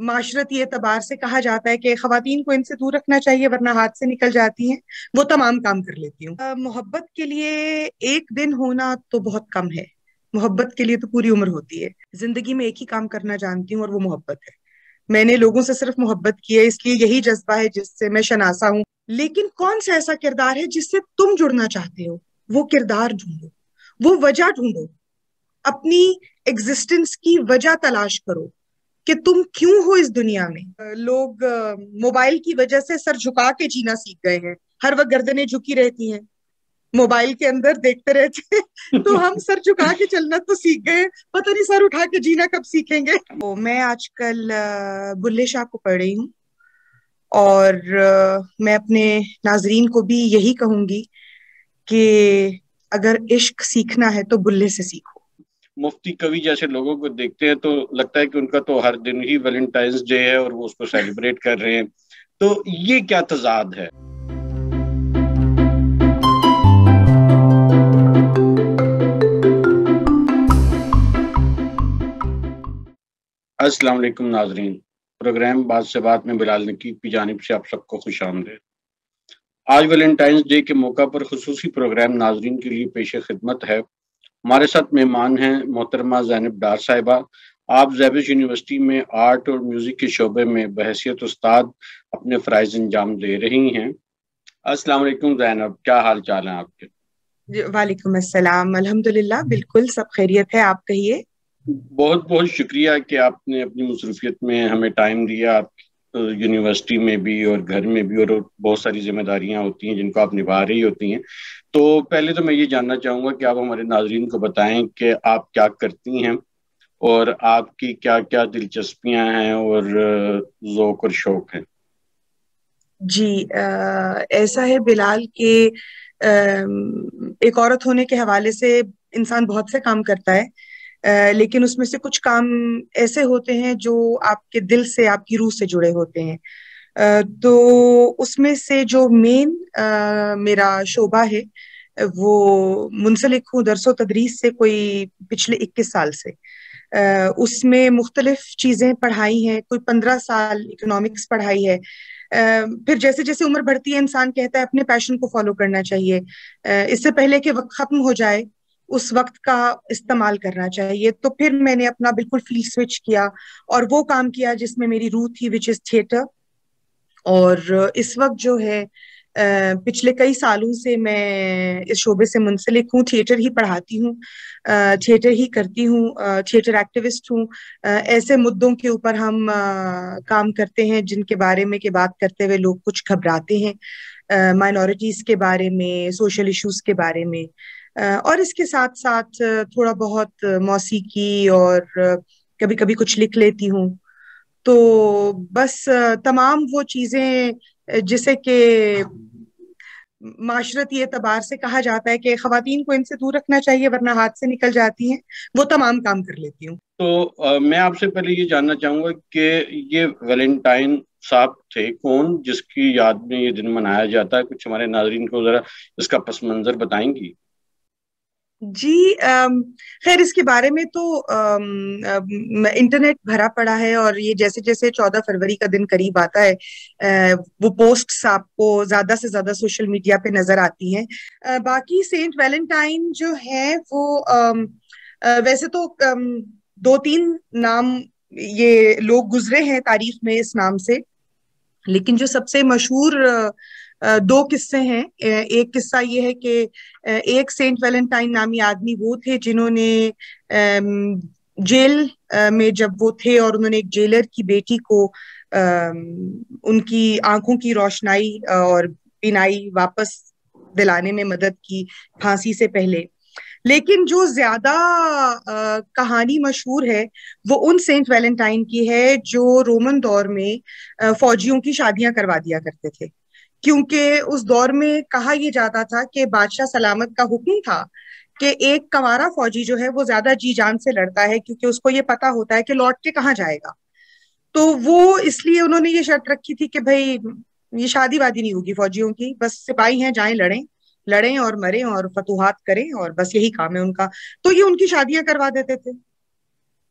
معاشرتی اعتبار سے کہا جاتا ہے کہ خواتین کو ان سے دور رکھنا چاہیے ورنہ ہاتھ سے نکل جاتی ہیں، وہ تمام کام کر لیتی ہوں۔ محبت کے لیے ایک دن ہونا تو بہت کم ہے، محبت کے لیے تو پوری عمر ہوتی ہے۔ زندگی میں ایک ہی کام کرنا جانتی ہوں اور وہ محبت ہے۔ میں نے لوگوں سے صرف محبت کی ہے، اس لیے یہی جذبہ ہے جس سے میں شناسا ہوں۔ لیکن کون سا ایسا کردار ہے جس سے تم جڑنا چاہتے ہو؟ وہ کردار ڈھونڈو، وہ وجہ ڈھونڈو، اپنی ایگزسٹنس کی وجہ تلاش کرو کہ تم کیوں ہو اس دنیا میں۔ لوگ موبائل کی وجہ سے سر جھکا کے جینا سیکھ گئے ہیں، ہر وقت گردنیں جھکی رہتی ہیں، موبائل کے اندر دیکھتے رہتے ہیں تو ہم سر جھکا کے چلنا تو سیکھ گئے، پتہ نہیں سر اٹھا کے جینا کب سیکھیں گے۔ میں آج کل بلے شاہ کو پڑھ رہی ہوں، اور میں اپنے ناظرین کو بھی یہی کہوں گی کہ اگر عشق سیکھنا ہے تو بلے سے سیکھو۔ مفتی کوی جیسے لوگوں کو دیکھتے ہیں تو لگتا ہے کہ ان کا تو ہر دن ہی ویلنٹائنس ڈے ہے اور وہ اس کو سیلیبریٹ کر رہے ہیں، تو یہ کیا تضاد ہے؟ السلام علیکم ناظرین، پروگرام بات سے بات میں بلال نقیب کی جانب سے آپ سب کو خوش آمدید۔ آج ویلنٹائنس ڈے کے موقع پر خصوصی پروگرام ناظرین کے لیے پیش خدمت ہے۔ ہمارے ساتھ مہمان ہیں محترمہ زینب ڈار صاحبہ۔ آپ زیبش یونیورسٹی میں آرٹ اور میوزک کے شعبے میں بحیثیت استاد اپنے فرائض انجام دے رہی ہیں۔ السلام علیکم زینب، کیا حال چال ہیں آپ کے؟ وعلیکم السلام، الحمدللہ بالکل سب خیریت ہے، آپ کہیے۔ بہت بہت شکریہ کہ آپ نے اپنی مصروفیت میں ہمیں ٹائم دیا۔ آپ یونیورسٹی میں بھی اور گھر میں بھی اور بہت ساری ذمہ داریاں ہوتی ہیں جن کو آپ نبھا رہی ہوتی ہیں، تو پہلے تو میں یہ جاننا چاہوں گا کہ آپ ہمارے ناظرین کو بتائیں کہ آپ کیا کرتی ہیں اور آپ کی کیا کیا دلچسپیاں ہیں اور ذوق اور شوق ہیں۔ جی ایسا ہے بلال کہ ایک عورت ہونے کے حوالے سے انسان بہت سے کام کرتا ہے، لیکن اس میں سے کچھ کام ایسے ہوتے ہیں جو آپ کے دل سے، آپ کی روح سے جڑے ہوتے ہیں۔ تو اس میں سے جو مین میرا شعبہ ہے وہ منسلک ہوں درس و تدریس سے کوئی پچھلے 21 سال سے۔ اس میں مختلف چیزیں پڑھائی ہیں، کوئی 15 سال اکنامکس پڑھائی ہے۔ پھر جیسے جیسے عمر بڑھتی ہے انسان کہتا ہے اپنے پیشن کو فالو کرنا چاہیے، اس سے پہلے کہ وقت ختم ہو جائے اس وقت کا استعمال کرنا چاہیے۔ تو پھر میں نے اپنا بالکل فیلڈ سوئچ کیا اور وہ کام کیا جس میں میری روح تھی، وچ از تھیٹر۔ اور اس وقت جو ہے پچھلے کئی سالوں سے میں اس شعبے سے منسلک ہوں، تھیٹر ہی پڑھاتی ہوں، تھیٹر ہی کرتی ہوں، تھیٹر ایکٹیوسٹ ہوں۔ ایسے مدعوں کے اوپر ہم کام کرتے ہیں جن کے بارے میں کہ بات کرتے ہوئے لوگ کچھ گھبراتے ہیں، مائنورٹیز کے بارے میں، سوشل ایشوز کے بارے میں، اور اس کے ساتھ ساتھ تھوڑا بہت موسیقی اور کبھی کبھی کچھ لکھ لیتی ہوں۔ تو بس تمام وہ چیزیں جسے کہ معاشرتی اعتبار سے کہا جاتا ہے کہ خواتین کو ان سے دور رکھنا چاہیے ورنہ ہاتھ سے نکل جاتی ہیں، وہ تمام کام کر لیتی ہوں۔ تو میں آپ سے پہلے یہ جاننا چاہوں گا کہ یہ ویلنٹائن صاحب تھے کون جس کی یاد میں یہ دن منایا جاتا ہے؟ کچھ ہمارے ناظرین کو ذرا اس کا پس منظر بتائیں گی؟ جی خیر اس کے بارے میں تو انٹرنیٹ بھرا پڑا ہے، اور یہ جیسے جیسے 14 فروری کا دن قریب آتا ہے وہ پوسٹس آپ کو زیادہ سے زیادہ سوشل میڈیا پہ نظر آتی ہیں۔ باقی سینٹ ویلنٹائن جو ہے وہ ویسے تو 2-3 نام یہ لوگ گزرے ہیں تاریخ میں اس نام سے، لیکن جو سب سے مشہور 2 قصے ہیں۔ ایک قصہ یہ ہے کہ ایک سینٹ ویلنٹائن نامی آدمی وہ تھے جنہوں نے جیل میں جب وہ تھے اور انہوں نے ایک جیلر کی بیٹی کو ان کی آنکھوں کی روشنائی اور بینائی واپس دلانے میں مدد کی پھانسی سے پہلے۔ لیکن جو زیادہ کہانی مشہور ہے وہ ان سینٹ ویلنٹائن کی ہے جو رومن دور میں فوجیوں کی شادیاں کروا دیا کرتے تھے، کیونکہ اس دور میں کہا یہ جاتا تھا کہ بادشاہ سلامت کا حکم تھا کہ ایک کنوارا فوجی جو ہے وہ زیادہ جی جان سے لڑتا ہے کیونکہ اس کو یہ پتا ہوتا ہے کہ لوٹ کے کہاں جائے گا۔ تو وہ اس لیے انہوں نے یہ شرط رکھی تھی کہ بھائی یہ شادی وادی نہیں ہوگی فوجیوں کی، بس سپاہی ہیں جائیں لڑیں اور مریں اور فتوحات کریں، اور بس یہی کام ہے ان کا۔ تو یہ ان کی شادیاں کروا دیتے تھے۔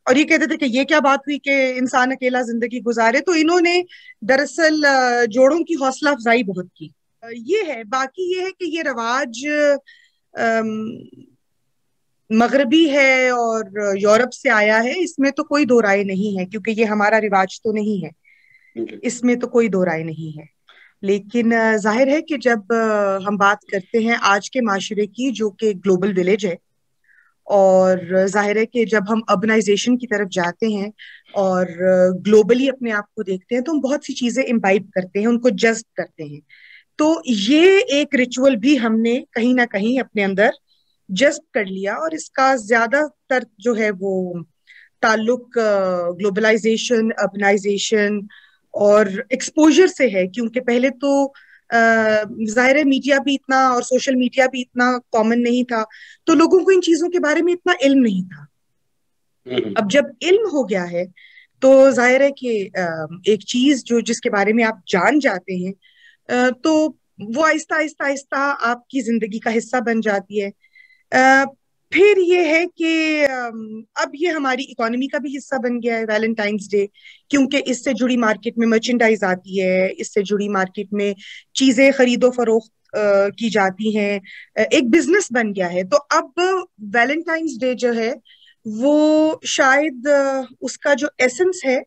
اور یہ کہتے تھے کہ یہ کیا بات ہوئی کہ انسان اکیلا زندگی گزارے. تو انہوں نے دراصل جوڑوں کی حوصلہ افزائی بہت کی. یہ ہے. باقی یہ ہے کہ یہ رواج مغربی ہے اور یورپ سے آیا ہے، اس میں تو کوئی دو رائے نہیں ہے، کیونکہ یہ ہمارا رواج تو نہیں ہے، اس میں تو کوئی دو رائے نہیں ہے. لیکن ظاہر ہے کہ جب ہم بات کرتے ہیں آج کے معاشرے کی جو کہ گلوبل ولیج ہے، اور ظاہر ہے کہ جب ہم اربنائزیشن کی طرف جاتے ہیں اور گلوبلی اپنے آپ کو دیکھتے ہیں تو ہم بہت سی چیزیں امبائب کرتے ہیں، ان کو جذب کرتے ہیں. تو یہ ایک ریچول بھی ہم نے کہیں نہ کہیں اپنے اندر جذب کر لیا، اور اس کا زیادہ تر جو ہے وہ تعلق گلوبلائزیشن، اربنائزیشن اور ایکسپوجر سے ہے. کیونکہ پہلے تو ظاہر ہے میڈیا بھی اتنا اور سوشل میڈیا بھی اتنا کامن نہیں تھا، تو لوگوں کو ان چیزوں کے بارے میں اتنا علم نہیں تھا. اب جب علم ہو گیا ہے تو ظاہر ہے کہ ایک چیز جس کے بارے میں آپ جان جاتے ہیں تو وہ آہستہ آہستہ آہستہ آپ کی زندگی کا حصہ بن جاتی ہے. پھر یہ ہے کہ اب یہ ہماری اکانومی کا بھی حصہ بن گیا ہے ویلنٹائنس ڈے، کیونکہ اس سے جڑی مارکیٹ میں مرچنڈائز آتی ہے، اس سے جڑی مارکیٹ میں چیزیں خرید و فروخت کی جاتی ہیں، ایک بزنس بن گیا ہے. تو اب ویلنٹائنس ڈے جو ہے وہ شاید اس کا جو ایسنس ہے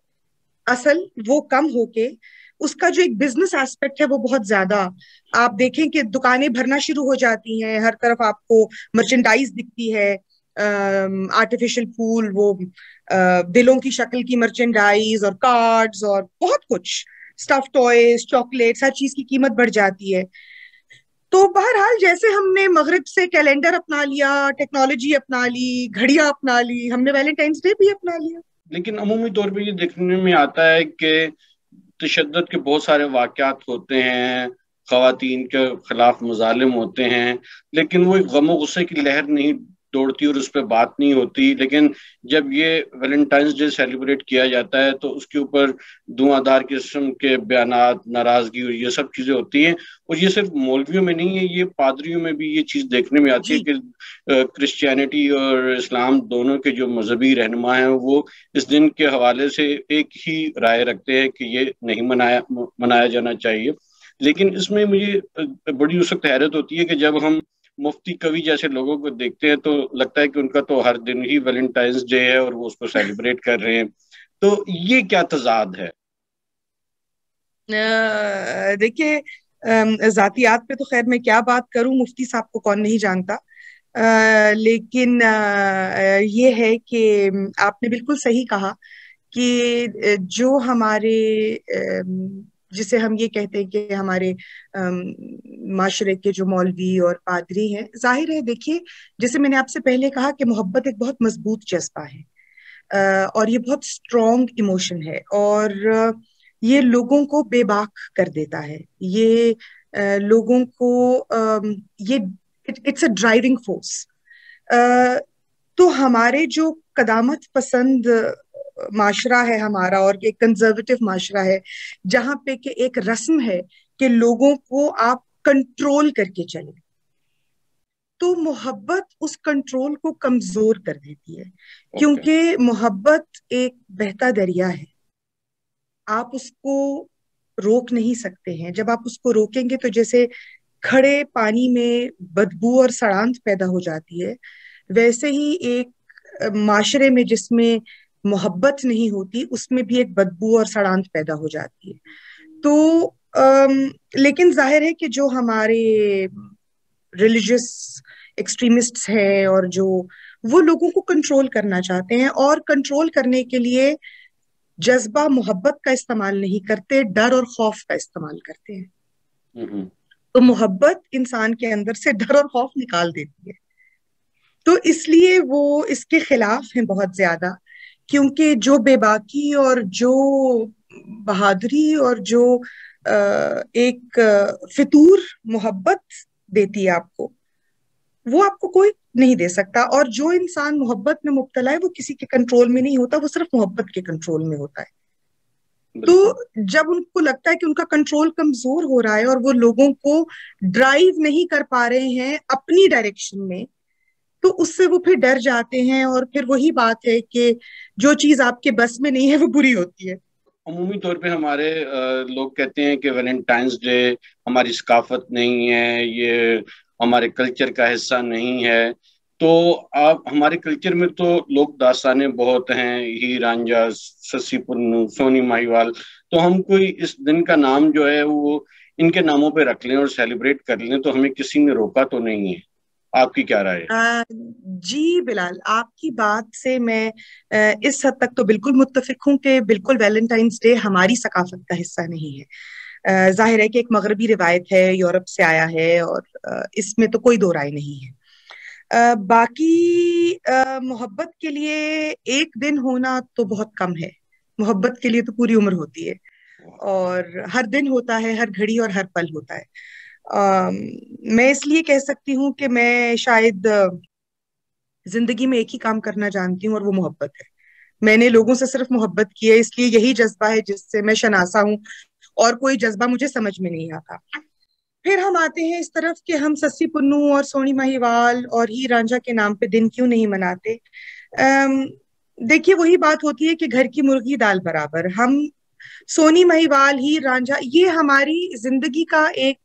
اصل وہ کم ہو کے اس کا جو ایک بزنس ایسپیکٹ ہے وہ بہت زیادہ. آپ دیکھیں کہ دکانیں بھرنا شروع ہو جاتی ہیں، ہر طرف آپ کو مرچنڈائز دکھتی ہے، آرٹیفیشل پھول، وہ دلوں کی شکل کی مرچنڈائز اور کارڈز اور بہت کچھ، اسٹف ٹوائز، چاکلیٹس، ہر چیز کی قیمت بڑھ جاتی ہے. تو بہرحال جیسے ہم نے مغرب سے کیلنڈر اپنا لیا، ٹیکنالوجی اپنا لی، گھڑیاں اپنا لی، ہم نے ویلنٹائنس ڈے بھی اپنا لیا. لیکن عمومی طور پہ یہ دیکھنے میں آتا ہے کہ تشدد کے بہت سارے واقعات ہوتے ہیں، خواتین کے خلاف مظالم ہوتے ہیں، لیکن وہ ایک غم و غصے کی لہر نہیں دوڑتی اور اس پہ بات نہیں ہوتی. لیکن جب یہ ویلنٹائنس ڈے سیلیبریٹ کیا جاتا ہے تو اس کے اوپر دھواں دھار قسم کے بیانات، ناراضگی اور یہ سب چیزیں ہوتی ہیں. اور یہ صرف مولویوں میں نہیں ہے، یہ پادریوں میں بھی یہ چیز دیکھنے میں آتی ہے کہ کرسچینٹی اور اسلام دونوں کے جو مذہبی رہنما ہیں وہ اس دن کے حوالے سے ایک ہی رائے رکھتے ہیں کہ یہ نہیں منایا جانا چاہیے. لیکن اس میں مجھے بڑی اس وقت حیرت ہوتی ہے کہ جب ہم مفتی کوی جیسے لوگوں کو دیکھتے ہیں تو لگتا ہے کہ ان کا تو ہر دن ہی ویلنٹائنس ڈے ہے اور وہ اس کو سیلیبریٹ کر رہے ہیں. تو یہ کیا تضاد ہے؟ دیکھیے ذاتیات پہ تو خیر میں کیا بات کروں، مفتی صاحب کو کون نہیں جانتا، لیکن یہ ہے کہ آپ نے بالکل صحیح کہا کہ جو ہمارے جسے ہم یہ کہتے ہیں کہ ہمارے معاشرے کے جو مولوی اور پادری ہیں، ظاہر ہے دیکھیے جیسے میں نے آپ سے پہلے کہا کہ محبت ایک بہت مضبوط جذبہ ہے، اور یہ بہت اسٹرانگ ایموشن ہے، اور یہ لوگوں کو بے باک کر دیتا ہے. یہ لوگوں کو یہ اٹس اے ڈرائیونگ فورس. تو ہمارے جو قدامت پسند معاشرہ ہے ہمارا، اور ایک کنزرویٹو معاشرہ ہے جہاں پہ کہ ایک رسم ہے کہ لوگوں کو آپ کنٹرول کر کے چلیں، تو محبت اس کنٹرول کو کمزور کر دیتی ہے. کیونکہ محبت ایک بہتا دریا ہے، آپ اس کو روک نہیں سکتے ہیں. جب آپ اس کو روکیں گے تو جیسے کھڑے پانی میں بدبو اور سڑانت پیدا ہو جاتی ہے، ویسے ہی ایک معاشرے میں جس میں محبت نہیں ہوتی اس میں بھی ایک بدبو اور سڑانت پیدا ہو جاتی ہے. تو لیکن ظاہر ہے کہ جو ہمارے ریلیجس ایکسٹریمسٹس ہیں اور جو وہ لوگوں کو کنٹرول کرنا چاہتے ہیں، اور کنٹرول کرنے کے لیے جذبہ محبت کا استعمال نہیں کرتے، ڈر اور خوف کا استعمال کرتے ہیں. تو محبت انسان کے اندر سے ڈر اور خوف نکال دیتی ہے. تو اس لیے وہ اس کے خلاف ہیں بہت زیادہ، کیونکہ جو بے باکی اور جو بہادری اور جو ایک فطور محبت دیتی ہے آپ کو، وہ آپ کو کوئی نہیں دے سکتا. اور جو انسان محبت میں مبتلا ہے وہ کسی کے کنٹرول میں نہیں ہوتا، وہ صرف محبت کے کنٹرول میں ہوتا ہے. تو جب ان کو لگتا ہے کہ ان کا کنٹرول کمزور ہو رہا ہے اور وہ لوگوں کو ڈرائیو نہیں کر پا رہے ہیں اپنی ڈائریکشن میں، تو اس سے وہ پھر ڈر جاتے ہیں، اور پھر وہی بات ہے کہ جو چیز آپ کے بس میں نہیں ہے وہ بری ہوتی ہے۔ عمومی طور پہ ہمارے لوگ کہتے ہیں کہ ویلنٹائنس ڈے ہماری ثقافت نہیں ہے، یہ ہمارے کلچر کا حصہ نہیں ہے۔ تو آپ ہمارے کلچر میں تو لوگ داستانیں بہت ہیں، ہیر رانجھا، سسی پنو، سونی ماہیوال، تو ہم کوئی اس دن کا نام جو ہے وہ ان کے ناموں پہ رکھ لیں اور سیلیبریٹ کر لیں تو ہمیں کسی نے روکا تو نہیں ہے۔ آپ کی کیا رائے ہے؟ جی بلال، آپ کی بات سے میں اس حد تک تو بالکل متفق ہوں کہ بالکل ویلنٹائنس ڈے ہماری ثقافت کا حصہ نہیں ہے۔ ظاہر ہے کہ ایک مغربی روایت ہے، یورپ سے آیا ہے، اور اس میں تو کوئی دو رائے نہیں ہے۔ باقی محبت کے لیے ایک دن ہونا تو بہت کم ہے، محبت کے لیے تو پوری عمر ہوتی ہے، اور ہر دن ہوتا ہے، ہر گھڑی اور ہر پل ہوتا ہے۔ میں اس لیے کہہ سکتی ہوں کہ میں شاید زندگی میں ایک ہی کام کرنا جانتی ہوں، اور وہ محبت ہے۔ میں نے لوگوں سے صرف محبت کی ہے، اس لیے یہی جذبہ ہے جس سے میں شناسا ہوں، اور کوئی جذبہ مجھے سمجھ میں نہیں آتا۔ پھر ہم آتے ہیں اس طرف کہ ہم سسی پنو اور سونی ماہیوال اور ہیر رانجھا کے نام پہ دن کیوں نہیں مناتے۔ دیکھیے وہی بات ہوتی ہے کہ گھر کی مرغی دال برابر۔ ہم سونی ماہیوال، ہیر رانجھا، یہ ہماری زندگی کا ایک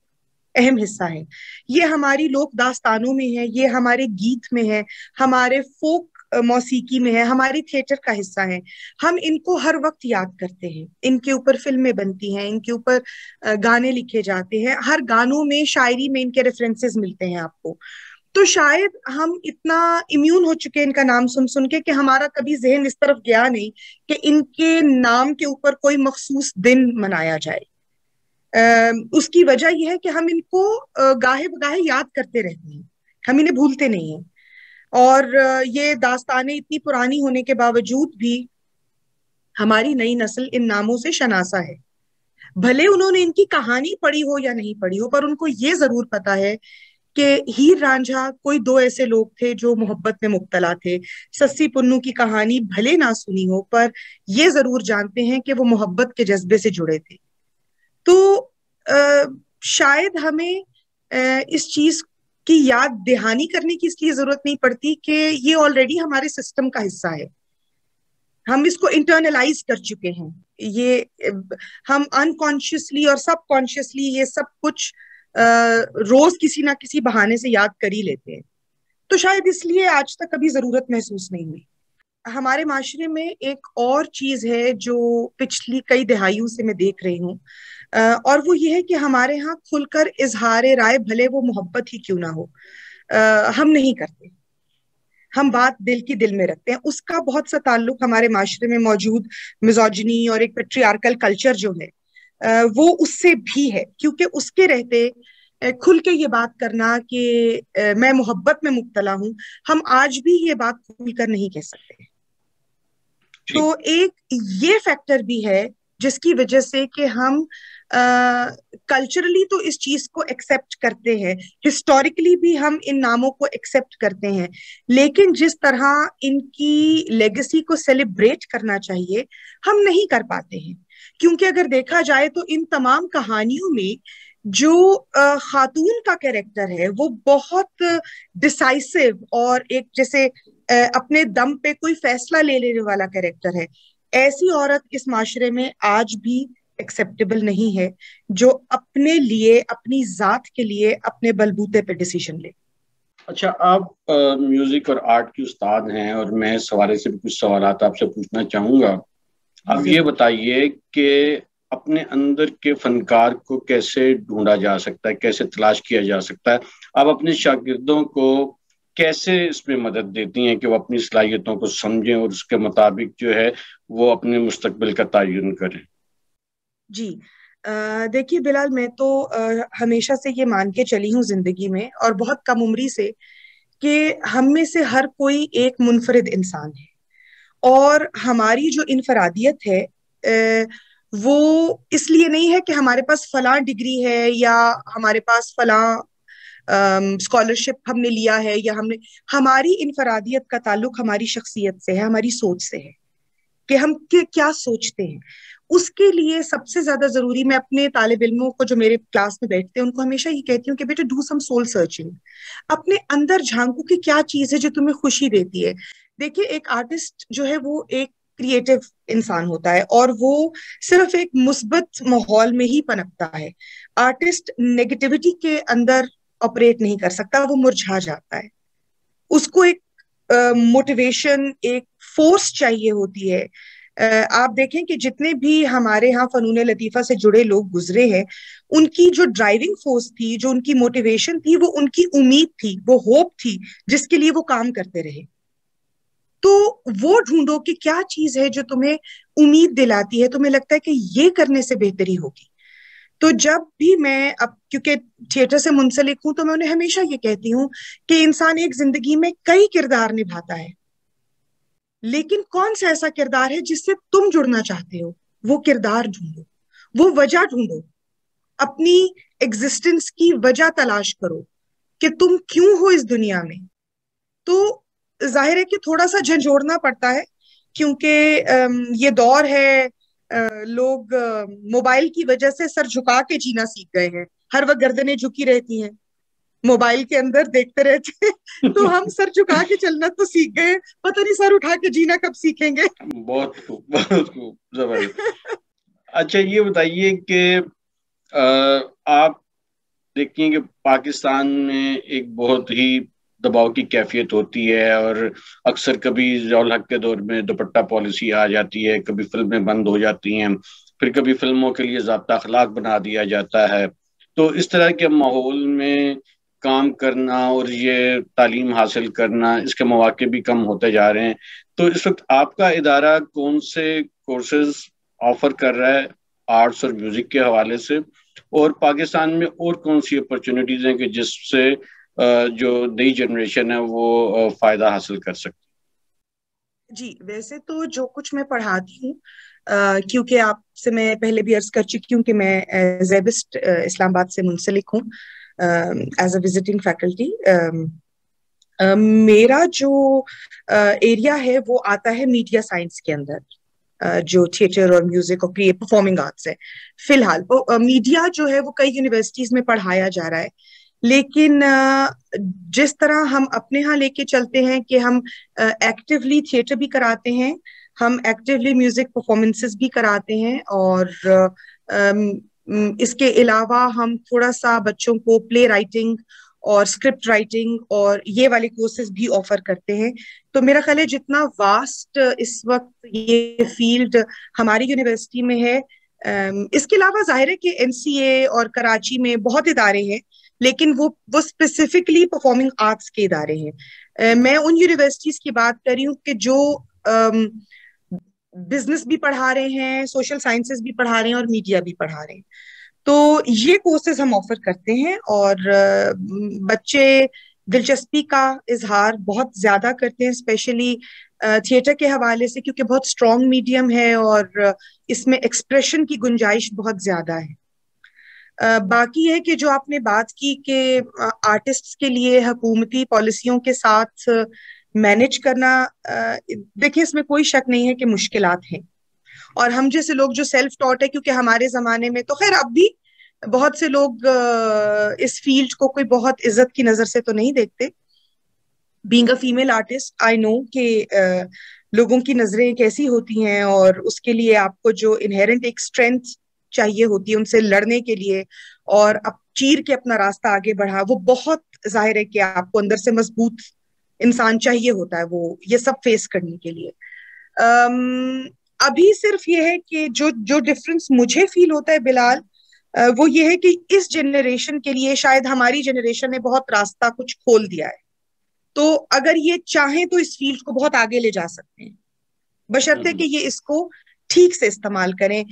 اہم حصہ ہے، یہ ہماری لوک داستانوں میں ہے، یہ ہمارے گیت میں ہے، ہمارے فوک موسیقی میں ہے، ہماری تھیٹر کا حصہ ہے۔ ہم ان کو ہر وقت یاد کرتے ہیں، ان کے اوپر فلمیں بنتی ہیں، ان کے اوپر گانے لکھے جاتے ہیں، ہر گانوں میں، شاعری میں ان کے ریفرنسز ملتے ہیں آپ کو۔ تو شاید ہم اتنا امیون ہو چکے ان کا نام سن سن کے کہ ہمارا کبھی ذہن اس طرف گیا نہیں کہ ان کے نام کے اوپر کوئی مخصوص دن منایا جائے۔ اس کی وجہ یہ ہے کہ ہم ان کو گاہے بگاہے یاد کرتے رہتے ہیں، ہم انہیں بھولتے نہیں ہیں، اور یہ داستانیں اتنی پرانی ہونے کے باوجود بھی ہماری نئی نسل ان ناموں سے شناسا ہے۔ بھلے انہوں نے ان کی کہانی پڑھی ہو یا نہیں پڑھی ہو، پر ان کو یہ ضرور پتا ہے کہ ہیر رانجھا کوئی دو ایسے لوگ تھے جو محبت میں مبتلا تھے۔ سسی پنو کی کہانی بھلے نہ سنی ہو، پر یہ ضرور جانتے ہیں کہ وہ محبت کے جذبے سے جڑے تھے۔ تو شاید ہمیں اس چیز کی یاد دہانی کرنے کی اس لیے ضرورت نہیں پڑتی کہ یہ آلریڈی ہمارے سسٹم کا حصہ ہے، ہم اس کو انٹرنلائز کر چکے ہیں۔ یہ ہم انکانشیسلی اور سب کانشیسلی یہ سب کچھ روز کسی نہ کسی بہانے سے یاد کر ہی لیتے ہیں، تو شاید اس لیے آج تک کبھی ضرورت محسوس نہیں ہوئی۔ ہمارے معاشرے میں ایک اور چیز ہے جو پچھلی کئی دہائیوں سے میں دیکھ رہی ہوں، اور وہ یہ ہے کہ ہمارے ہاں کھل کر اظہار رائے، بھلے وہ محبت ہی کیوں نہ ہو، ہم نہیں کرتے۔ ہم بات دل کی دل میں رکھتے ہیں۔ اس کا بہت سا تعلق ہمارے معاشرے میں موجود میزوجنی اور ایک پیٹریارکل کلچر جو ہے وہ اس سے بھی ہے، کیونکہ اس کے رہتے کھل کے یہ بات کرنا کہ میں محبت میں مبتلا ہوں، ہم آج بھی یہ بات کھل کر نہیں کہہ سکتے۔ تو ایک یہ فیکٹر بھی ہے جس کی وجہ سے کہ ہم کلچرلی تو اس چیز کو ایکسپٹ کرتے ہیں، ہسٹوریکلی بھی ہم ان ناموں کو ایکسپٹ کرتے ہیں، لیکن جس طرح ان کی لیگیسی کو سیلیبریٹ کرنا چاہیے ہم نہیں کر پاتے ہیں۔ کیونکہ اگر دیکھا جائے تو ان تمام کہانیوں میں جو خاتون کا کیریکٹر ہے وہ بہت ڈسائسو اور ایک جیسے اپنے دم پہ کوئی فیصلہ لے لینے والا کیریکٹر ہے۔ ایسی عورت اس معاشرے میں آج بھی ایکسیپٹیبل نہیں ہے جو اپنے لیے، اپنی ذات کے لیے اپنے بلبوتے پہ ڈیسیژن لے۔ اچھا، آپ میوزک اور آرٹ کی استاد ہیں، اور میں اس حوالے سے بھی کچھ سوالات آپ سے پوچھنا چاہوں گا۔ اب یہ بتائیے کہ اپنے اندر کے فنکار کو کیسے ڈھونڈا جا سکتا ہے، کیسے تلاش کیا جا سکتا ہے؟ آپ اپنے شاگردوں کو کیسے اس میں مدد دیتی ہیں کہ وہ اپنی صلاحیتوں کو سمجھیں اور اس کے مطابق جو ہے وہ اپنے مستقبل کا تعین کریں؟ جی دیکھیے بلال، میں تو ہمیشہ سے یہ مان کے چلی ہوں زندگی میں، اور بہت کم عمری سے، کہ ہم میں سے ہر کوئی ایک منفرد انسان ہے، اور ہماری جو انفرادیت ہے وہ اس لیے نہیں ہے کہ ہمارے پاس فلاں ڈگری ہے یا ہمارے پاس فلاں اسکالرشپ ہم نے لیا ہے، یا ہماری انفرادیت کا تعلق ہماری شخصیت سے ہے، ہماری سوچ سے ہے کہ ہم کیا سوچتے ہیں۔ اس کے لیے سب سے زیادہ ضروری، میں اپنے طالب علموں کو جو میرے کلاس میں بیٹھتے ہیں ان کو ہمیشہ یہ کہتی ہوں کہ بیٹے ڈو سم سول سرچنگ، اپنے اندر جھانکو کہ کیا چیز ہے جو تمہیں خوشی دیتی ہے. دیکھیے ایک آرٹسٹ جو ہے وہ ایک کریٹو انسان ہوتا ہے اور وہ صرف ایک مثبت ماحول میں ہی پنپتا ہے. آرٹسٹ نیگیٹیوٹی کے اندر آپریٹ نہیں کر سکتا، وہ مرجھا جاتا ہے. اس کو ایک موٹیویشن، ایک فورس چاہیے ہوتی ہے. آپ دیکھیں کہ جتنے بھی ہمارے ہاں فنون لطیفہ سے جڑے لوگ گزرے ہیں، ان کی جو ڈرائیونگ فورس تھی، جو ان کی موٹیویشن تھی، وہ ان کی امید تھی، وہ ہوپ تھی جس کے لیے وہ کام کرتے رہے. تو وہ ڈھونڈو کہ کیا چیز ہے جو تمہیں امید دلاتی ہے، تمہیں لگتا ہے کہ یہ کرنے سے بہتری ہوگی. تو جب بھی میں اب کیونکہ تھیٹر سے منسلک ہوں تو میں انہیں ہمیشہ یہ کہتی ہوں کہ انسان ایک زندگی میں کئی کردار نبھاتا ہے، لیکن کون سا ایسا کردار ہے جس سے تم جڑنا چاہتے ہو؟ وہ کردار ڈھونڈو، وہ وجہ ڈھونڈو، اپنی ایگزسٹنس کی وجہ تلاش کرو کہ تم کیوں ہو اس دنیا میں. تو ظاہر ہے کہ تھوڑا سا جھنجھوڑنا پڑتا ہے کیونکہ یہ دور ہے، لوگ موبائل کی وجہ سے سر جھکا کے جینا سیکھ گئے ہیں، ہر وقت گردنیں جھکی رہتی ہیں، موبائل کے اندر دیکھتے رہتے ہیں. تو ہم سر جھکا کے چلنا تو سیکھ گئے، پتہ نہیں سر اٹھا کے جینا کب سیکھیں گے. بہت خوب، بہت خوب، زبردست. اچھا یہ بتائیے کہ آپ دیکھتی ہیں کہ پاکستان میں ایک بہت ہی دباؤ کی کیفیت ہوتی ہے، اور اکثر کبھی ضیاء الحق کے دور میں دوپٹہ پالیسی آ جاتی ہے، کبھی فلمیں بند ہو جاتی ہیں، پھر کبھی فلموں کے لیے ضابطہ اخلاق بنا دیا جاتا ہے. تو اس طرح کے ماحول میں کام کرنا اور یہ تعلیم حاصل کرنا، اس کے مواقع بھی کم ہوتے جا رہے ہیں. تو اس وقت آپ کا ادارہ کون سے کورسز آفر کر رہا ہے آرٹس اور میوزک کے حوالے سے، اور پاکستان میں اور کون سی اپرچونیٹیز ہیں کہ جس سے جو نئی جنریشن ہے وہ فائدہ حاصل کر سکتی؟ جی ویسے تو جو کچھ میں پڑھاتی ہوں، کیونکہ آپ سے میں پہلے بھی عرض کر چکی ہوں کہ میں زیبسٹ اسلام آباد سے منسلک ہوں ایز اے وزٹنگ فیکلٹی. میرا جو ایریا ہے وہ آتا ہے میڈیا سائنس کے اندر، جو تھیٹر اور میوزک اور پرفارمنگ آرٹس ہے. فی الحال میڈیا جو ہے وہ کئی یونیورسٹیز میں پڑھایا جا رہا ہے، لیکن جس طرح ہم اپنے ہاں لے کے چلتے ہیں کہ ہم ایکٹیولی تھیٹر بھی کراتے ہیں، ہم ایکٹیولی میوزک پرفارمنسز بھی کراتے ہیں، اور اس کے علاوہ ہم تھوڑا سا بچوں کو پلے رائٹنگ اور اسکرپٹ رائٹنگ اور یہ والے کورسز بھی آفر کرتے ہیں. تو میرا خیال ہے جتنا واسٹ اس وقت یہ فیلڈ ہماری یونیورسٹی میں ہے. اس کے علاوہ ظاہر ہے کہ NCA اور کراچی میں بہت ادارے ہیں، لیکن وہ اسپیسیفکلی پرفارمنگ آرٹس کے ادارے ہیں. میں ان یونیورسٹیز کی بات کر رہی ہوں کہ جو بزنس بھی پڑھا رہے ہیں، سوشل سائنسز بھی پڑھا رہے ہیں اور میڈیا بھی پڑھا رہے ہیں. تو یہ کورسز ہم آفر کرتے ہیں، اور بچے دلچسپی کا اظہار بہت زیادہ کرتے ہیں، اسپیشلی تھیٹر کے حوالے سے، کیونکہ بہت اسٹرانگ میڈیم ہے اور اس میں ایکسپریشن کی گنجائش بہت زیادہ ہے. باقی ہے کہ جو آپ نے بات کی کہ آرٹسٹ کے لیے حکومتی پالیسیوں کے ساتھ مینج کرنا، دیکھیں اس میں کوئی شک نہیں ہے کہ مشکلات ہیں، اور ہم جیسے لوگ جو سیلف ٹاٹ ہے، کیونکہ ہمارے زمانے میں تو خیر اب بھی بہت سے لوگ اس فیلڈ کو کوئی بہت عزت کی نظر سے تو نہیں دیکھتے. Being a female artist I know کہ لوگوں کی نظریں کیسی ہوتی ہیں، اور اس کے لیے آپ کو جو انہیرنٹ ایک اسٹرینتھ چاہیے ہوتی ہے ان سے لڑنے کے لیے اور اب چیر کے اپنا راستہ آگے بڑھا، وہ بہت ظاہر ہے کہ آپ کو اندر سے مضبوط انسان چاہیے ہوتا ہے وہ یہ سب فیس کرنے کے لیے. ابھی صرف یہ ہے کہ جو ڈفرنس مجھے فیل ہوتا ہے بلال، وہ یہ ہے کہ اس جنریشن کے لیے شاید ہماری جنریشن نے بہت راستہ کچھ کھول دیا ہے، تو اگر یہ چاہیں تو اس فیلڈ کو بہت آگے لے جا سکتے ہیں، بشرطے کہ یہ اس کو ٹھیک سے استعمال کریں.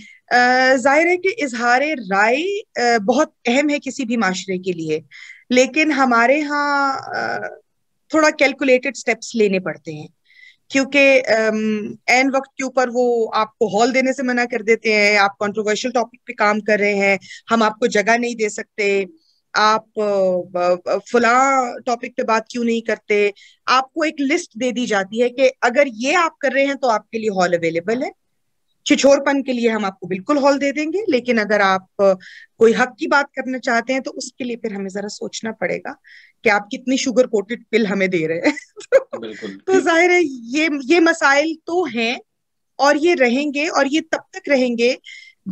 ظاہر ہے کہ اظہار رائے بہت اہم ہے کسی بھی معاشرے کے لیے، لیکن ہمارے ہاں تھوڑا کیلکولیٹڈ سٹیپس لینے پڑتے ہیں، کیونکہ این وقت کے اوپر وہ آپ کو ہال دینے سے منع کر دیتے ہیں، آپ کنٹروورشل ٹاپک پہ کام کر رہے ہیں، ہم آپ کو جگہ نہیں دے سکتے، آپ فلاں ٹاپک پہ بات کیوں نہیں کرتے. آپ کو ایک لسٹ دے دی جاتی ہے کہ اگر یہ آپ کر رہے ہیں تو آپ کے لیے ہال اویلیبل ہے، چھچورپن کے لیے ہم آپ کو بالکل ہال دے دیں گے، لیکن اگر آپ کوئی حق کی بات کرنا چاہتے ہیں تو اس کے لیے پھر ہمیں ذرا سوچنا پڑے گا کہ آپ کتنی شوگر کوٹڈ پل ہمیں دے رہے ہیں بالکل تو ظاہر ہے یہ مسائل تو ہیں اور یہ رہیں گے، اور یہ تب تک رہیں گے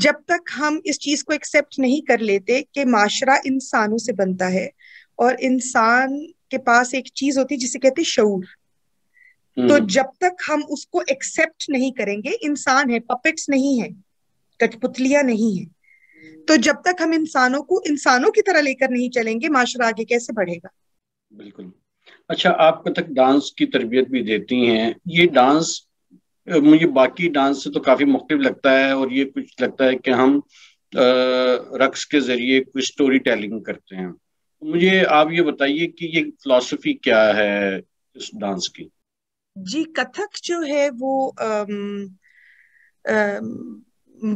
جب تک ہم اس چیز کو ایکسپٹ نہیں کر لیتے کہ معاشرہ انسانوں سے بنتا ہے، اور انسان کے پاس ایک چیز ہوتی ہے جسے کہتے ہیں شعور. تو جب تک ہم اس کو ایکسپٹ نہیں کریں گے، انسان ہے، پپٹس نہیں ہے، کٹ پتلیاں نہیں ہیں، تو جب تک ہم انسانوں کو انسانوں کی طرح لے کر نہیں چلیں گے، معاشرہ آگے کیسے بڑھے گا؟ بالکل. اچھا، آپ کتھک ڈانس کی تربیت بھی دیتی ہیں. یہ ڈانس مجھے باقی ڈانس سے تو کافی مختلف لگتا ہے، اور یہ کچھ لگتا ہے کہ ہم رقص کے ذریعے کچھ اسٹوری ٹیلنگ کرتے ہیں. مجھے آپ یہ بتائیے کہ یہ فلسفی کیا ہے اس ڈانس کی؟ جی، کتھک جو ہے وہ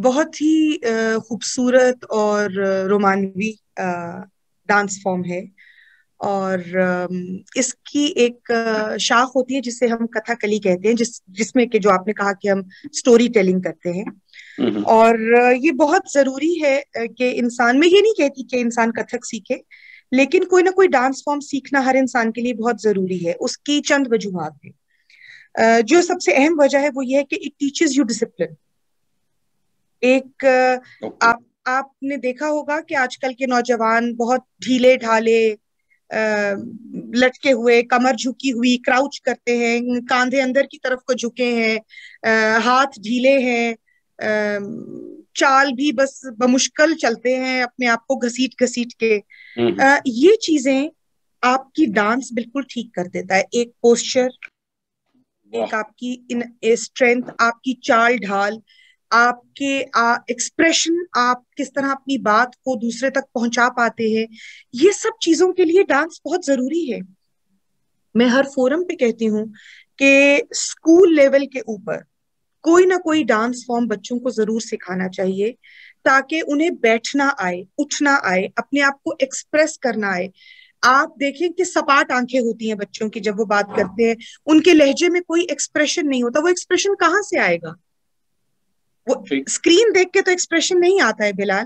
بہت ہی خوبصورت اور رومانوی ڈانس فارم ہے، اور اس کی ایک شاخ ہوتی ہے جسے ہم کتھاکلی کہتے ہیں، جس میں کہ جو آپ نے کہا کہ ہم سٹوری ٹیلنگ کرتے ہیں. اور یہ بہت ضروری ہے کہ انسان، میں یہ نہیں کہتی کہ انسان کتھک سیکھے، لیکن کوئی نہ کوئی ڈانس فارم سیکھنا ہر انسان کے لیے بہت ضروری ہے. اس کی چند وجوہات ہیں. جو سب سے اہم وجہ ہے وہ یہ ہے کہ اٹ ٹیچز یو ڈسپلن. ایک آپ نے دیکھا ہوگا کہ آج کل کے نوجوان بہت ڈھیلے ڈھالے، لٹکے ہوئے، کمر جھکی ہوئی کراؤچ کرتے ہیں، کاندھے اندر کی طرف کو جھکے ہیں، ہاتھ ڈھیلے ہیں، چال بھی بس بمشکل چلتے ہیں، اپنے آپ کو گھسیٹ گھسیٹ کے. یہ چیزیں آپ کی ڈانس بالکل ٹھیک کر دیتا ہے. ایک پوسچر، ایک آپ کی اسٹرینتھ، آپ کی چال ڈھال، آپ کے ایکسپریشن، آپ کس طرح اپنی بات کو دوسرے تک پہنچا پاتے ہیں، یہ سب چیزوں کے لیے ڈانس بہت ضروری ہے. میں ہر فورم پہ کہتی ہوں کہ اسکول لیول کے اوپر کوئی نہ کوئی ڈانس فارم بچوں کو ضرور سکھانا چاہیے، تاکہ انہیں بیٹھنا آئے، اٹھنا آئے، اپنے آپ کو ایکسپریس کرنا آئے. آپ دیکھیں کہ سپاٹ آنکھیں ہوتی ہیں بچوں کی، جب وہ بات کرتے ہیں ان کے لہجے میں کوئی ایکسپریشن نہیں ہوتا. وہ ایکسپریشن کہاں سے آئے گا؟ وہ اسکرین دیکھ کے تو ایکسپریشن نہیں آتا ہے بلال.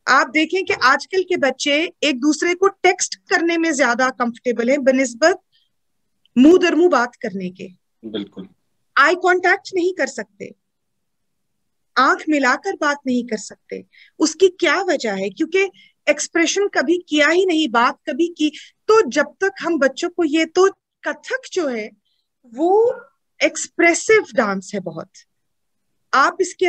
آپ دیکھیں کہ آج کل کے بچے ایک دوسرے کو ٹیکسٹ کرنے میں زیادہ کمفرٹیبل ہیں بنسبت منہ در منہ بات کرنے کے. بالکل. آئی کانٹیکٹ نہیں کر سکتے، آنکھ ملا کر بات نہیں کر سکتے. اس کی کیا وجہ ہے؟ کیونکہ ایکسپریشن کبھی کیا ہی نہیں، بات کبھی کی. تو جب تک ہم بچوں کو یہ، تو کتھک جو ہے وہ ایکسپریسو ڈانس ہے بہت. آپ اس کے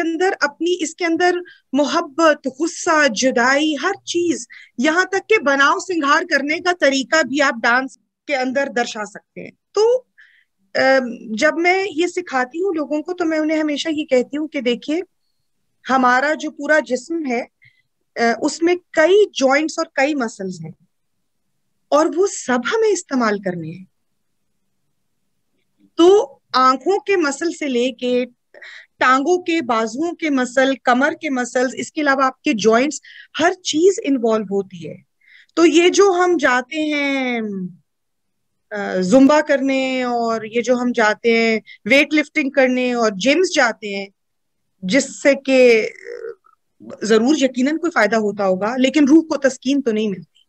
اندر محبت، غصہ، جدائی، ہر چیز، یہاں تک کہ بناؤ سنگھار کرنے کا طریقہ بھی آپ ڈانس کے اندر درشا سکتے ہیں. تو جب میں یہ سکھاتی ہوں لوگوں کو تو میں انہیں ہمیشہ یہ کہتی ہوں کہ دیکھیے، ہمارا جو پورا جسم ہے اس میں کئی جوائنٹس اور کئی مسلز ہیں، اور وہ سب ہمیں استعمال کرنے ہیں. تو آنکھوں کے مسل سے لے کے ٹانگوں کے، بازوؤں کے مسل، کمر کے مسلز، اس کے علاوہ آپ کے جوائنٹس، ہر چیز انوالو ہوتی ہے. تو یہ جو ہم جاتے ہیں زمبا کرنے، اور یہ جو ہم جاتے ہیں ویٹ لفٹنگ کرنے اور جمز جاتے ہیں، جس سے کہ ضرور یقیناً کوئی فائدہ ہوتا ہوگا، لیکن روح کو تسکین تو نہیں ملتی.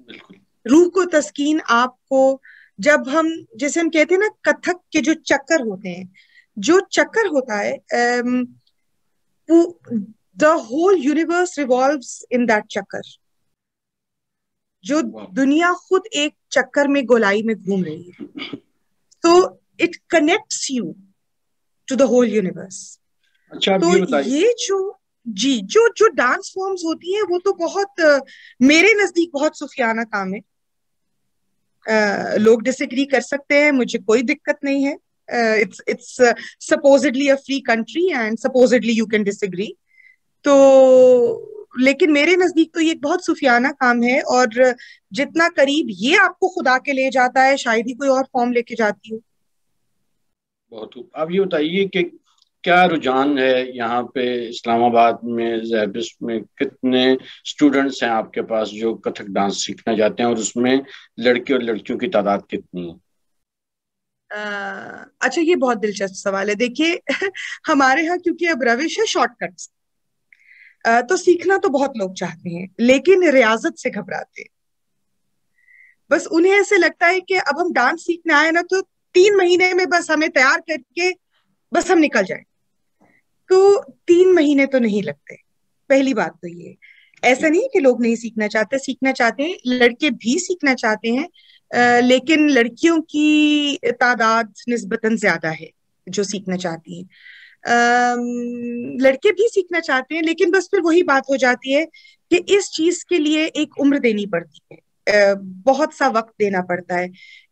بالکل. روح کو تسکین آپ کو، جب ہم، جیسے ہم کہتے ہیں نا، کتھک کے جو چکر ہوتے ہیں، جو چکر ہوتا ہے، the whole universe revolves in that چکر. جو دنیا خود ایک چکر میں، گولائی میں گھوم رہی ہے. تو it connects you to the whole universe. تو یہ جو ڈانس فارمز ہوتی ہیں وہ تو بہت، میرے نزدیک بہت صوفیانہ کام ہے. لوگ ڈس ایگری کر سکتے ہیں، مجھے کوئی دقت نہیں ہے. It's supposedly a free country and supposedly you can disagree. تو لیکن میرے نزدیک تو یہ ایک بہت صوفیانہ کام ہے، اور جتنا قریب یہ آپ کو خدا کے لے جاتا ہے، شاید ہی کوئی اور فارم لے کے جاتی ہو. بہت. آپ یہ بتائیے کہ کیا رجحان ہے یہاں پہ اسلام آباد میں، زیبس میں کتنے اسٹوڈنٹس ہیں آپ کے پاس جو کتھک ڈانس سیکھنا چاہتے ہیں، اور اس میں لڑکے اور لڑکیوں کی تعداد کتنی ہے؟ اچھا یہ بہت دلچسپ سوال ہے. دیکھیے ہمارے ہاں کیونکہ اب روش ہے شارٹ کٹس، تو سیکھنا تو بہت لوگ چاہتے ہیں لیکن ریاضت سے گھبراتے ہیں. بس انہیں ایسے لگتا ہے کہ اب ہم ڈانس سیکھنے آئے نا تو 3 مہینے میں بس ہمیں تیار کر کے بس ہم نکل جائیں. تو 3 مہینے تو نہیں لگتے. پہلی بات تو یہ ایسا نہیں کہ لوگ نہیں سیکھنا چاہتے ہیں، لڑکے بھی سیکھنا چاہتے ہیں، لیکن لڑکیوں کی تعداد نسبتاً زیادہ ہے جو سیکھنا چاہتی ہیں. لڑکے بھی سیکھنا چاہتے ہیں لیکن بس پھر وہی بات ہو جاتی ہے کہ اس چیز کے لیے ایک عمر دینی پڑتی ہے، بہت سا وقت دینا پڑتا ہے،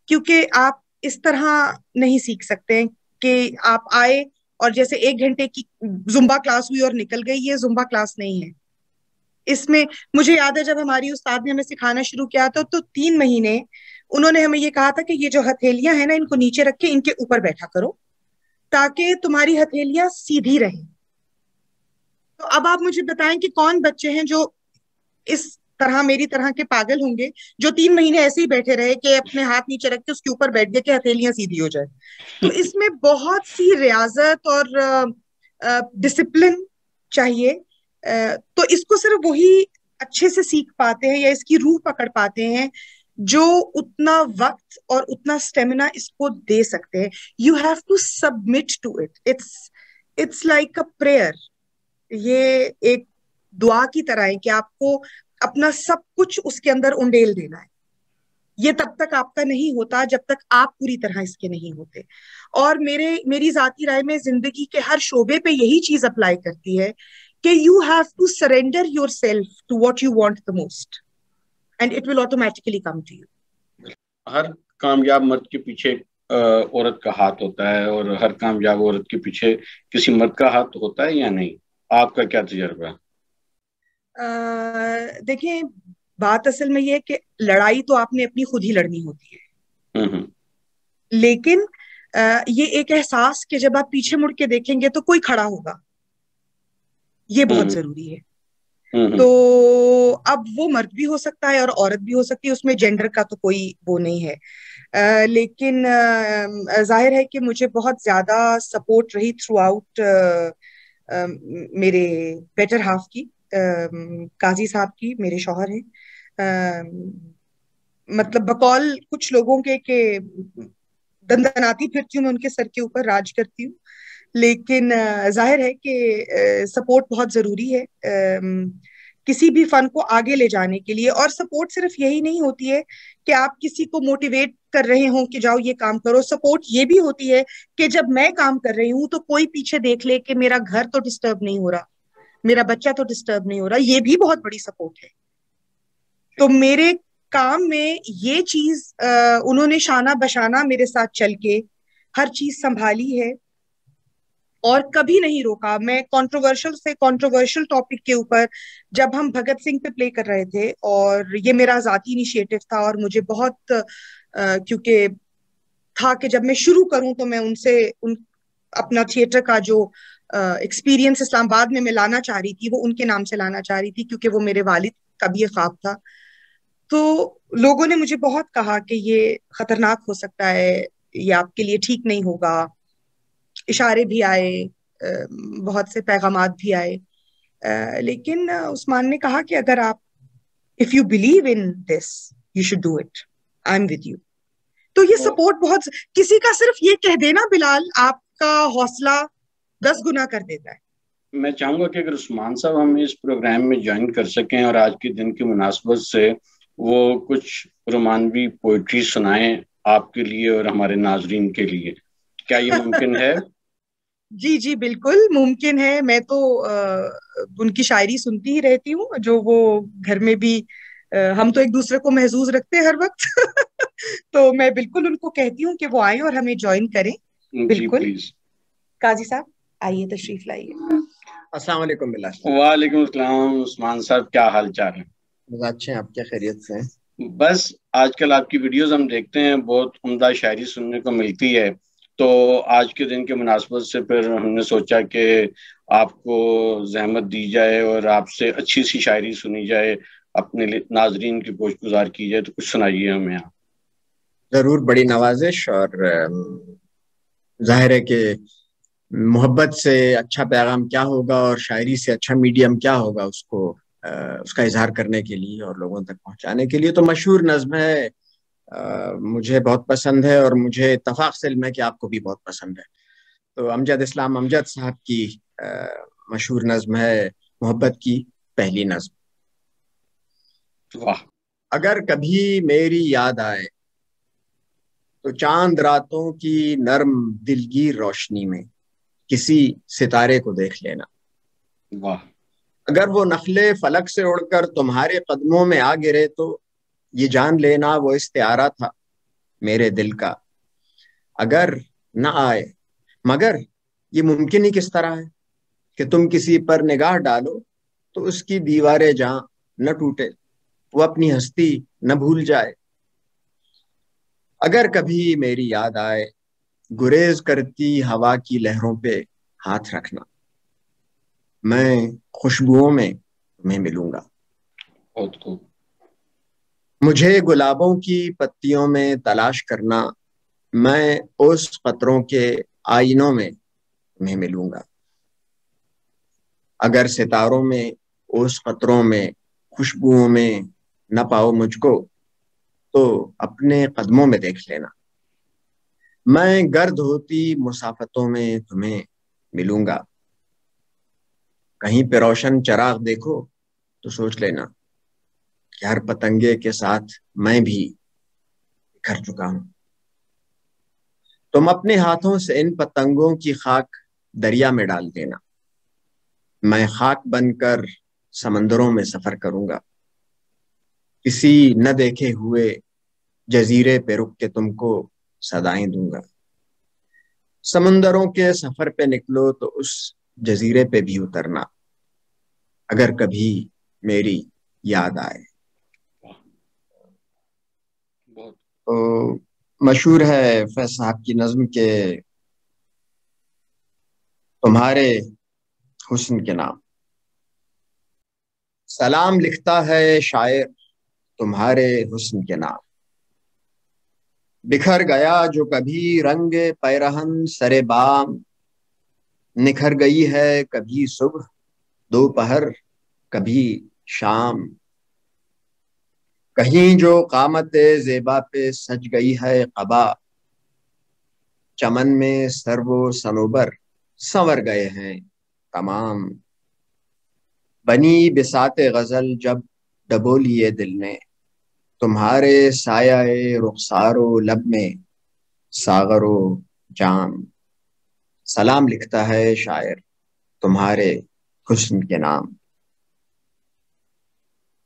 کیونکہ آپ اس طرح نہیں سیکھ سکتے کہ آپ آئے اور جیسے 1 گھنٹے کی زمبا کلاس ہوئی اور نکل گئی. یہ زمبا کلاس نہیں ہے. اس میں مجھے یاد ہے جب ہماری استاد نے ہمیں سکھانا شروع کیا تو 3 مہینے انہوں نے ہمیں یہ کہا تھا کہ یہ جو ہتھیلیاں ہیں نا ان کو نیچے رکھ کے ان کے اوپر بیٹھا کرو تاکہ تمہاری ہتھیلیاں سیدھی رہیں. تو اب آپ مجھے بتائیں کہ کون بچے ہیں جو اس طرح میری طرح کے پاگل ہوں گے جو 3 مہینے ایسے ہی بیٹھے رہے کہ اپنے ہاتھ نیچے رکھ کے اس کے اوپر بیٹھ گئے کہ ہتھیلیاں سیدھی ہو جائے. تو اس میں بہت سی ریاضت اور ڈسپلن چاہیے. تو اس کو صرف وہی اچھے سے سیکھ پاتے ہیں یا اس کی روح پکڑ پاتے ہیں جو اتنا وقت اور اتنا اسٹیمنا اس کو دے سکتے ہیں. You have to submit to it. It's like a prayer. یہ ایک دعا کی طرح ہے کہ آپ کو اپنا سب کچھ اس کے اندر انڈیل دینا ہے. یہ تب تک آپ کا نہیں ہوتا جب تک آپ پوری طرح اس کے نہیں ہوتے. اور میری ذاتی رائے میں زندگی کے ہر شعبے پہ یہی چیز اپلائی کرتی ہے کہ you have to surrender yourself to what you want the most and it will automatically come to you. ہر کامیاب مرد کے پیچھے عورت کا ہاتھ ہوتا ہے اور ہر کامیاب عورت کے پیچھے کسی مرد کا ہاتھ ہوتا ہے یا نہیں؟ آپ کا کیا تجربہ ہے؟ دیکھیں بات اصل میں یہ ہے کہ لڑائی تو آپ نے اپنی خود ہی لڑنی ہوتی ہے، لیکن یہ ایک احساس کہ جب آپ پیچھے مڑ کے دیکھیں گے تو کوئی کھڑا ہوگا، یہ بہت ضروری ہے. تو اب وہ مرد بھی ہو سکتا ہے اور عورت بھی ہو سکتی ہے، اس میں جینڈر کا تو کوئی وہ نہیں ہے. لیکن ظاہر ہے کہ مجھے بہت زیادہ سپورٹ رہی تھرو آؤٹ میرے بیٹر ہاف کی، قاضی صاحب کی، میرے شوہر ہیں. مطلب بقول کچھ لوگوں کے کہ دندناتی پھرتی ہوں میں ان کے سر کے اوپر راج کرتی ہوں، لیکن ظاہر ہے کہ سپورٹ بہت ضروری ہے کسی بھی فن کو آگے لے جانے کے لیے. اور سپورٹ صرف یہی نہیں ہوتی ہے کہ آپ کسی کو موٹیویٹ کر رہے ہوں کہ جاؤ یہ کام کرو. سپورٹ یہ بھی ہوتی ہے کہ جب میں کام کر رہی ہوں تو کوئی پیچھے دیکھ لے کہ میرا گھر تو ڈسٹرب نہیں ہو رہا، میرا بچہ تو ڈسٹرب نہیں ہو رہا. یہ بھی بہت بڑی سپورٹ ہے. تو میرے کام میں یہ چیز انہوں نے شانہ بشانہ میرے ساتھ چل کے ہر چیز سنبھالی ہے اور کبھی نہیں روکا. میں کنٹروورشل ٹاپک کے اوپر جب ہم بھگت سنگھ پہ پلے کر رہے تھے اور یہ میرا ذاتی انیشیٹو تھا اور مجھے بہت کیونکہ تھا کہ جب میں شروع کروں تو میں ان سے اپنا تھیٹر کا جو ایکسپیرینس اسلام آباد میں لانا چاہ رہی تھی وہ ان کے نام سے لانا چاہ رہی تھی کیونکہ وہ میرے والد کا بھی یہ خواب تھا. تو لوگوں نے مجھے بہت کہا کہ یہ خطرناک ہو سکتا ہے، یہ آپ کے لیے ٹھیک نہیں ہوگا. اشارے بھی آئے، بہت سے پیغامات بھی آئے، لیکن عثمان نے کہا کہ اگر آپ if you believe in this you should do it, I'm with you. تو یہ سپورٹ بہت، کسی کا صرف یہ کہہ دینا بلال آپ کا حوصلہ 10 گنا کر دیتا ہے. میں چاہوں گا کہ اگر عثمان صاحب ہمیں اس پروگرام میں جوائن کر سکیں اور آج کے دن کی مناسبت سے وہ کچھ رومانوی پوئٹری سنائیں آپ کے لیے اور ہمارے ناظرین کے لیے، کیا یہ ممکن ہے؟ جی جی بالکل ممکن ہے. میں تو ان کی شاعری سنتی ہی رہتی ہوں جو وہ گھر میں بھی ہم تو ایک دوسرے کو محظوظ رکھتے ہیں ہر وقت تو میں بالکل ان کو کہتی ہوں کہ وہ آئیں اور ہمیں جوائن کریں. بالکل پلیز. قاضی صاحب آئیے، تشریف لائیے. السلام علیکم بلال. وعلیکم السلام عثمان صاحب، کیا حال چال ہے؟ اچھے ہیں، آپ کیا خیریت سے ہیں؟ بس آج کل آپ کی ویڈیوز ہم دیکھتے ہیں، بہت عمدہ شاعری سننے کو ملتی ہے، تو آج کے دن کے مناسبت سے پھر ہم نے سوچا کہ آپ کو زحمت دی جائے اور آپ سے اچھی سی شاعری سنی جائے، اپنے ناظرین کی گوش گزار کی جائے. تو کچھ سنائیے ہمیں. ضرور، بڑی نوازش، اور ظاہر ہے کہ محبت سے اچھا پیغام کیا ہوگا اور شاعری سے اچھا میڈیم کیا ہوگا اس کا اظہار کرنے کے لیے اور لوگوں تک پہنچانے کے لیے. تو مشہور نظم ہے، مجھے بہت پسند ہے، اور مجھے اتفاق سے علم ہے کہ آپ کو بھی بہت پسند ہے. تو امجد اسلام امجد صاحب کی مشہور نظم ہے محبت کی پہلی نظم. واہ. اگر کبھی میری یاد آئے تو چاند راتوں کی نرم دلگیر روشنی میں کسی ستارے کو دیکھ لینا. واہ. اگر وہ نخلے فلک سے اڑ کر تمہارے قدموں میں آ گرے تو یہ جان لینا وہ استعارہ تھا میرے دل کا. اگر نہ آئے مگر یہ ممکن ہی کس طرح ہے کہ تم کسی پر نگاہ ڈالو تو اس کی دیواریں جہاں نہ ٹوٹے، وہ اپنی ہستی نہ بھول جائے. اگر کبھی میری یاد آئے گریز کرتی ہوا کی لہروں پہ ہاتھ رکھنا، میں خوشبوؤں میں تمہیں ملوں گا. بہت خوب. مجھے گلابوں کی پتیوں میں تلاش کرنا، میں اس قطروں کے آئینوں میں تمہیں ملوں گا. اگر ستاروں میں اس قطروں میں خوشبوؤں میں نہ پاؤ مجھ کو تو اپنے قدموں میں دیکھ لینا. میں گرد ہوتی مسافتوں میں تمہیں ملوں گا. کہیں پہ روشن چراغ دیکھو تو سوچ لینا کہ ہر پتنگے کے ساتھ میں بھی بکھر چکا ہوں. تم اپنے ہاتھوں سے ان پتنگوں کی خاک دریا میں ڈال دینا. میں خاک بن کر سمندروں میں سفر کروں گا. کسی نہ دیکھے ہوئے جزیرے پہ رک کے تم کو صدائیں دوں گا. سمندروں کے سفر پہ نکلو تو اس جزیرے پہ بھی اترنا اگر کبھی میری یاد آئے. بہت. تو مشہور ہے فیض صاحب کی نظم کے تمہارے حسن کے نام. سلام لکھتا ہے شاعر تمہارے حسن کے نام. بکھر گیا جو کبھی رنگ پیرہن سرے بام. نکھر گئی ہے کبھی صبح دوپہر کبھی شام. کہیں جو قامت زیبا پہ سج گئی ہے قبا. چمن میں سر و صنوبر سنور گئے ہیں تمام. بنی بساط غزل جب ڈبو لیے دل نے، تمہارے سایہ رخسار و لب میں ساغر و جام. سلام لکھتا ہے شاعر تمہارے حسن کے نام.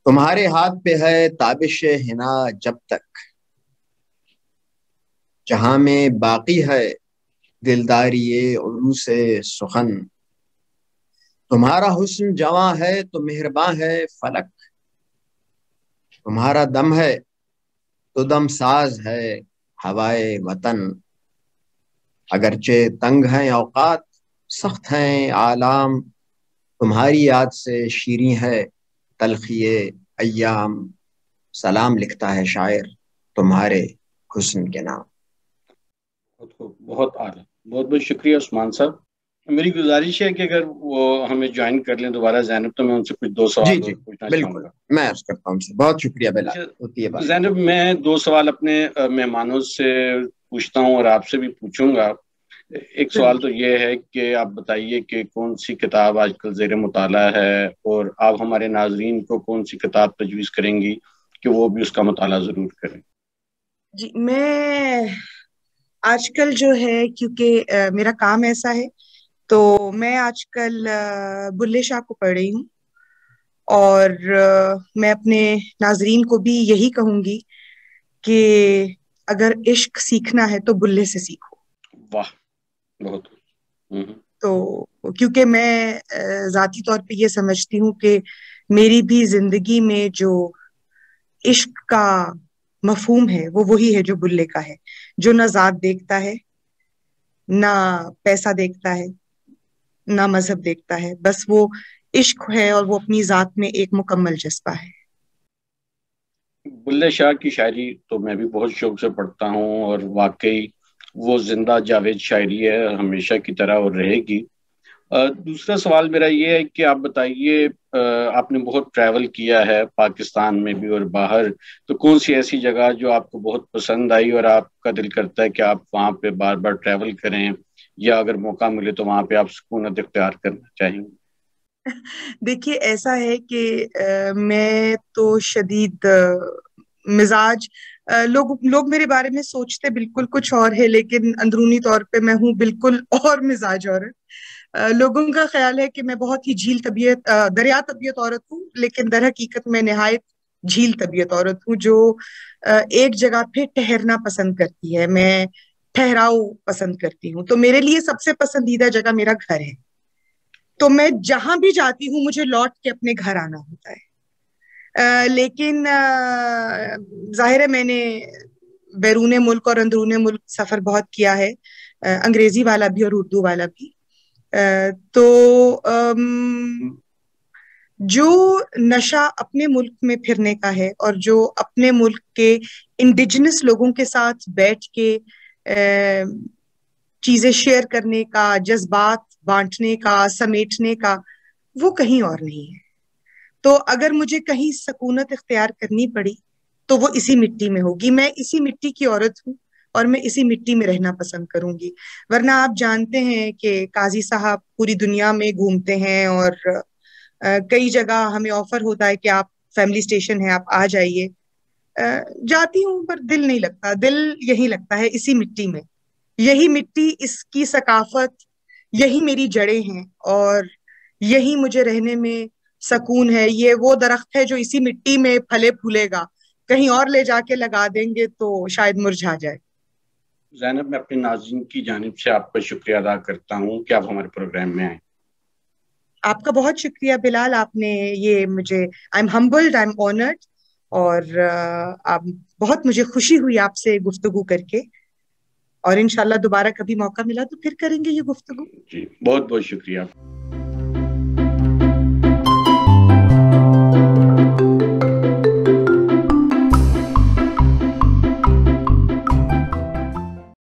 تمہارے ہاتھ پہ ہے تابش حنا جب تک، جہاں میں باقی ہے دلداری عروس سخن. تمہارا حسن جواں ہے تو مہرباں ہے فلک، تمہارا دم ہے تو دم ساز ہے ہوائے وطن. اگرچہ تنگ ہیں اوقات سخت ہیں آلام، تمہاری یاد سے شیریں ہے تلخی ایام. سلام لکھتا ہے شاعر تمہارے حسن کے نام. بہت خوب. بہت اعلیٰ. بہت بہت شکریہ عثمان صاحب. میری گزارش ہے کہ اگر وہ ہمیں جوائن کر لیں دوبارہ زینب، تو میں ان سے کچھ 2 سوال جی اور پوچھنا چاہوں بالکل، گا. میں عرض کرتا ہوں سے بہت شکریہ بلال، ہوتی ہے بات. زینب، میں 2 سوال اپنے مہمانوں سے پوچھتا ہوں اور آپ سے بھی پوچھوں گا. ایک سوال تو یہ ہے کہ آپ بتائیے کہ کون سی کتاب آج کل زیر مطالعہ ہے، اور آپ ہمارے ناظرین کو کون سی کتاب تجویز کریں گی کہ وہ بھی اس کا مطالعہ ضرور کریں. جی، میں آج کل جو ہے، کیونکہ میرا کام ایسا ہے، تو میں آج کل بلے شاہ کو پڑھ رہی ہوں. اور میں اپنے ناظرین کو بھی یہی کہوں گی کہ اگر عشق سیکھنا ہے تو بلے سے سیکھو. واہ. بہت. تو کیونکہ میں ذاتی طور پہ یہ سمجھتی ہوں کہ میری بھی زندگی میں جو عشق کا مفہوم ہے وہ وہی ہے جو بلے کا ہے، جو نہ ذات دیکھتا ہے، نہ پیسہ دیکھتا ہے، نہ مذہب دیکھتا ہے. بس وہ عشق ہے اور وہ اپنی ذات میں ایک مکمل جذبہ ہے. بلے شاہ کی شاعری تو میں بھی بہت شوق سے پڑھتا ہوں، اور واقعی وہ زندہ جاوید شاعری ہے ہمیشہ کی طرح اور رہے گی۔ دوسرا سوال میرا یہ ہے کہ آپ بتائیے، آپ نے بہت ٹریول کیا ہے پاکستان میں بھی اور باہر، تو کون سی ایسی جگہ جو آپ کو بہت پسند آئی اور آپ کا دل کرتا ہے کہ آپ وہاں پہ بار بار ٹریول کریں، یا اگر موقع ملے تو وہاں پہ آپ سکونت اختیار کرنا چاہیں گے؟ دیکھیے ایسا ہے کہ میں تو شدید مزاج، لوگ میرے بارے میں سوچتے بالکل کچھ اور ہے، لیکن اندرونی طور پہ میں ہوں بالکل اور مزاج اور ہے۔ لوگوں کا خیال ہے کہ میں بہت ہی جھیل طبیعت، دریا طبیعت عورت ہوں، لیکن در حقیقت میں نہایت جھیل طبیعت عورت ہوں، جو ایک جگہ پہ ٹھہرنا پسند کرتی ہے۔ میں ٹھہراؤ پسند کرتی ہوں، تو میرے لیے سب سے پسندیدہ جگہ میرا گھر ہے۔ تو میں جہاں بھی جاتی ہوں مجھے لوٹ کے اپنے گھر آنا ہوتا ہے۔ لیکن ظاہر ہے میں نے بیرون ملک اور اندرون ملک سفر بہت کیا ہے، انگریزی والا بھی اور اردو والا بھی۔ تو جو نشہ اپنے ملک میں پھرنے کا ہے، اور جو اپنے ملک کے انڈیجنس لوگوں کے ساتھ بیٹھ کے چیزیں شیئر کرنے کا، جذبات بانٹنے کا، سمیٹنے کا، وہ کہیں اور نہیں ہے۔ تو اگر مجھے کہیں سکونت اختیار کرنی پڑی تو وہ اسی مٹی میں ہوگی۔ میں اسی مٹی کی عورت ہوں اور میں اسی مٹی میں رہنا پسند کروں گی۔ ورنہ آپ جانتے ہیں کہ قاضی صاحب پوری دنیا میں گھومتے ہیں، اور کئی جگہ ہمیں آفر ہوتا ہے کہ آپ فیملی اسٹیشن ہے، آپ آ جائیے۔ جاتی ہوں پر دل نہیں لگتا، دل یہی لگتا ہے اسی مٹی میں۔ یہی مٹی، اس کی ثقافت، یہی میری جڑیں ہیں، اور یہی مجھے رہنے میں سکون ہے۔ یہ وہ درخت ہے جو اسی مٹی میں پھلے پھولے گا، کہیں اور لے جا کے لگا دیں گے تو شاید مرجھا جائے۔ زینب، میں اپنے ناظرین کی جانب سے آپ کا شکریہ ادا کرتا ہوں کہ آپ ہمارے پروگرام میں آئیں۔ آپ کا بہت شکریہ بلال، آپ نے یہ مجھے، I am humbled, I am honoured, اور آپ، بہت مجھے خوشی ہوئی آپ سے گفتگو کر کے، اور انشاءاللہ دوبارہ کبھی موقع ملا تو پھر کریں گے یہ گفتگو۔ جی، بہت بہت شکریہ۔